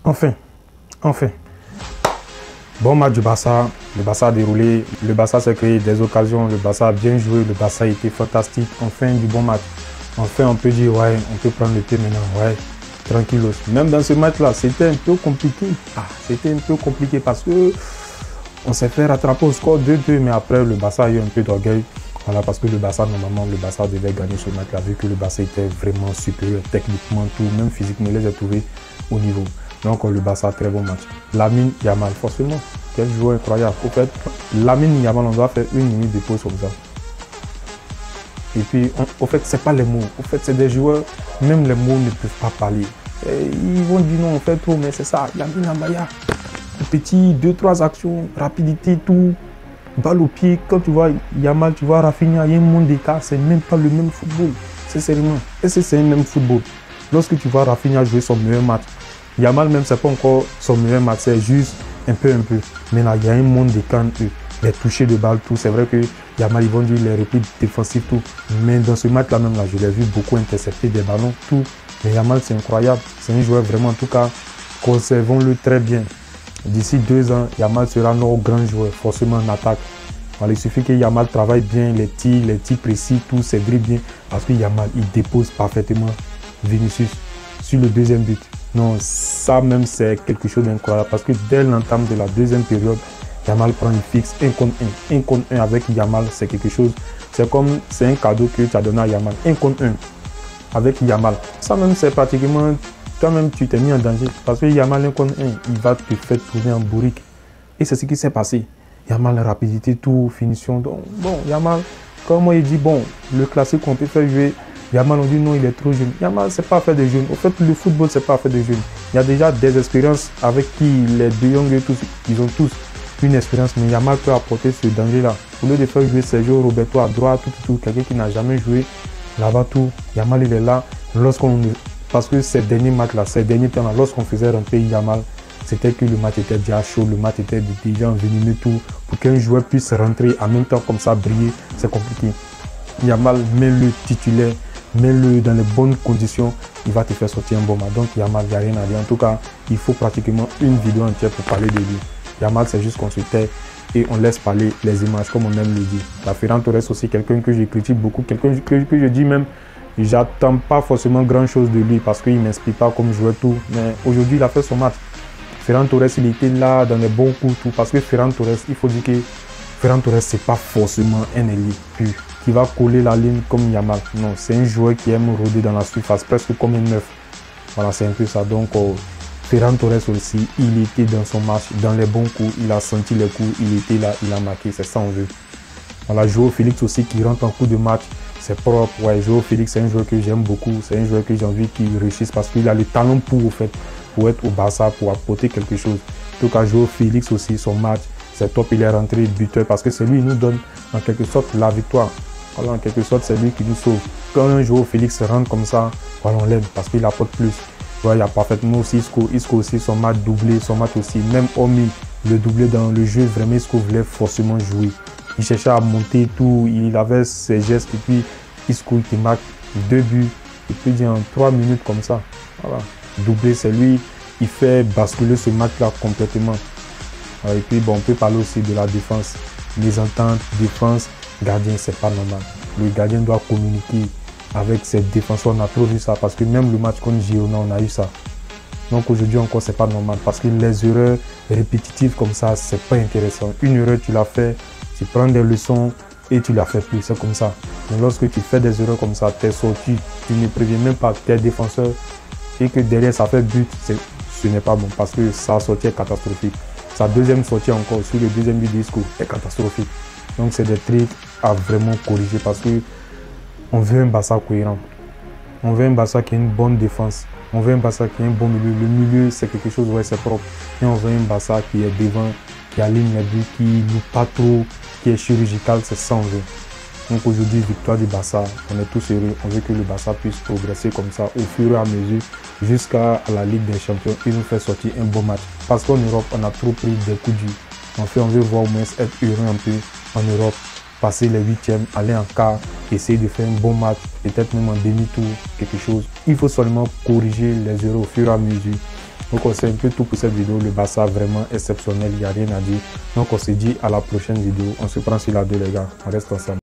Enfin, enfin. Bon match du Barça. Le Barça a déroulé. Le Barça s'est créé des occasions. Le Barça a bien joué. Le Barça a été fantastique. Enfin, du bon match. Enfin, on peut dire, ouais, on peut prendre le thé maintenant. Ouais, tranquillos. Même dans ce match-là, c'était un peu compliqué. C'était un peu compliqué parce que on s'est fait rattraper au score 2-2. Mais après, le Barça a eu un peu d'orgueil. Voilà, parce que le Barça, normalement, le Barça devait gagner ce match-là, vu que le Barça était vraiment supérieur techniquement, tout, même physiquement, les a trouvés au niveau. Donc, le Barça, très bon match. Lamine Yamal, forcément, quel joueur incroyable. Au fait, Lamine Yamal, on doit faire une minute de pause comme ça. Et puis, au fait, c'est pas les mots. Au fait, c'est des joueurs, même les mots ne peuvent pas parler. Et ils vont dire non, on fait trop, mais c'est ça. Lamine Yamal, petit, 2-3 actions, rapidité, tout. Balle au pied, quand tu vois Yamal, tu vois Rafinha, il y a un monde d'écart, c'est même pas le même football, sincèrement. Et c'est un même football. Lorsque tu vois Rafinha jouer son meilleur match, Yamal même c'est pas encore son meilleur match, c'est juste un peu. Mais là, il y a un monde d'écart, les touchés de balle, tout. C'est vrai que Yamal, ils vont dire les replis défensifs, tout. Mais dans ce match-là même, là, je l'ai vu beaucoup intercepter des ballons, tout. Mais Yamal, c'est incroyable. C'est un joueur vraiment, en tout cas, conservons-le très bien. D'ici 2 ans, Yamal sera notre grand joueur, forcément en attaque. Alors, il suffit que Yamal travaille bien les tirs précis, tout, ses dribbles bien. Parce que Yamal, il dépose parfaitement Vinicius sur le deuxième but. Non, ça même, c'est quelque chose d'incroyable. Parce que dès l'entame de la deuxième période, Yamal prend une fixe 1 contre 1. 1 contre 1 avec Yamal, c'est quelque chose. C'est un cadeau que tu as donné à Yamal. 1 contre 1 avec Yamal. Ça même, c'est pratiquement... Toi-même, tu t'es mis en danger parce que Yamal 1 contre 1, il va te faire tourner en bourrique. Et c'est ce qui s'est passé. Yamal, rapidité, tout, finition. Donc, bon, Yamal, comme moi, il dit, bon, le classique qu'on peut faire jouer, Yamal, on dit non, il est trop jeune. Yamal, c'est pas fait de jeunes. Au fait, le football, c'est pas fait de jeunes. Il y a déjà des expériences avec qui les De Jong et tous, ils ont tous une expérience. Mais Yamal peut apporter ce danger-là. Au lieu de faire jouer Sergio Roberto à droite, tout, quelqu'un qui n'a jamais joué là-bas, tout, Yamal, il est là. Parce que ces derniers matchs-là, ces derniers temps-là, lorsqu'on faisait rentrer Yamal, c'était que le match était déjà chaud, le match était déjà envenimé, tout. Pour qu'un joueur puisse rentrer en même temps comme ça, briller, c'est compliqué. Yamal, mets-le titulaire, mets-le dans les bonnes conditions, il va te faire sortir un bon match. Donc Yamal, il n'y a rien à dire. En tout cas, il faut pratiquement une vidéo entière pour parler de lui. Yamal, c'est juste qu'on se tait et on laisse parler les images, comme on aime le dire. La Ferran Torres aussi, quelqu'un que je critique beaucoup, quelqu'un que je dis même, j'attends pas forcément grand chose de lui parce qu'il ne m'inspire pas comme joueur tout. Mais aujourd'hui, il a fait son match. Ferran Torres, il était là dans les bons coups tout. Parce que Ferran Torres, il faut dire que Ferran Torres, c'est pas forcément un élite pur qui va coller la ligne comme Yamal. Non, c'est un joueur qui aime rôder dans la surface, presque comme un neuf. Voilà, c'est un peu ça. Donc, Ferran Torres aussi, il était dans son match, dans les bons coups. Il a senti les coups, il était là, il a marqué. C'est ça on veut. Voilà, Joao Félix aussi qui rentre en coup de match. C'est propre, ouais, Joao Félix, c'est un joueur que j'aime beaucoup, c'est un joueur que j'ai envie qu'il réussisse parce qu'il a le talent pour être au Barça, pour apporter quelque chose. En tout cas, Joao Félix aussi, son match, c'est top, il est rentré buteur parce que c'est lui qui nous donne en quelque sorte la victoire. Voilà, en quelque sorte, c'est lui qui nous sauve. Quand un Joao Félix rentre comme ça, voilà, on l'aime parce qu'il apporte plus. Voilà, il y a parfaitement aussi Isco aussi, son match doublé, son match aussi, même hormis le doublé dans le jeu, vraiment Isco voulait forcément jouer. Il cherchait à monter tout, il avait ses gestes et puis Isco qui marque 2 buts et puis en 3 minutes comme ça. Voilà. Doublé, c'est lui, il fait basculer ce match-là complètement. Et puis bon, on peut parler aussi de la défense. Les ententes, défense, gardien, c'est pas normal. Le gardien doit communiquer avec ses défenseurs. On a trop vu ça parce que même le match contre Girona, on a eu ça. Donc aujourd'hui encore, c'est pas normal parce que les erreurs répétitives comme ça, c'est pas intéressant. Une erreur, tu l'as fait. Tu prends des leçons et tu la fais plus, c'est comme ça. Mais lorsque tu fais des erreurs comme ça, tes sorties, tu ne préviens même pas tes défenseurs et que derrière ça fait but, ce n'est pas bon parce que sa sortie est catastrophique. Sa deuxième sortie encore sur le deuxième but d'Isco est catastrophique. Donc c'est des trucs à vraiment corriger parce que on veut un Barça cohérent. On veut un Barça qui a une bonne défense. On veut un Barça qui a un bon milieu. Le milieu, c'est quelque chose, ouais, c'est propre. Et on veut un Barça qui est devant, qui aligne les buts, qui ne loue pas trop, qui est chirurgical, c'est ça on veut. Donc aujourd'hui, victoire du Barça, on est tous heureux. On veut que le Barça puisse progresser comme ça au fur et à mesure jusqu'à la Ligue des Champions et nous faire sortir un bon match. Parce qu'en Europe, on a trop pris des coups durs. En fait, on veut voir au moins être heureux un peu en Europe, passer les 8e, aller en quart, essayer de faire un bon match, peut-être même en demi-tour, quelque chose. Il faut seulement corriger les erreurs au fur et à mesure. Donc c'est un peu tout pour cette vidéo. Le Barça vraiment exceptionnel, il n'y a rien à dire. Donc on se dit à la prochaine vidéo. On se prend sur la deux les gars. On reste ensemble.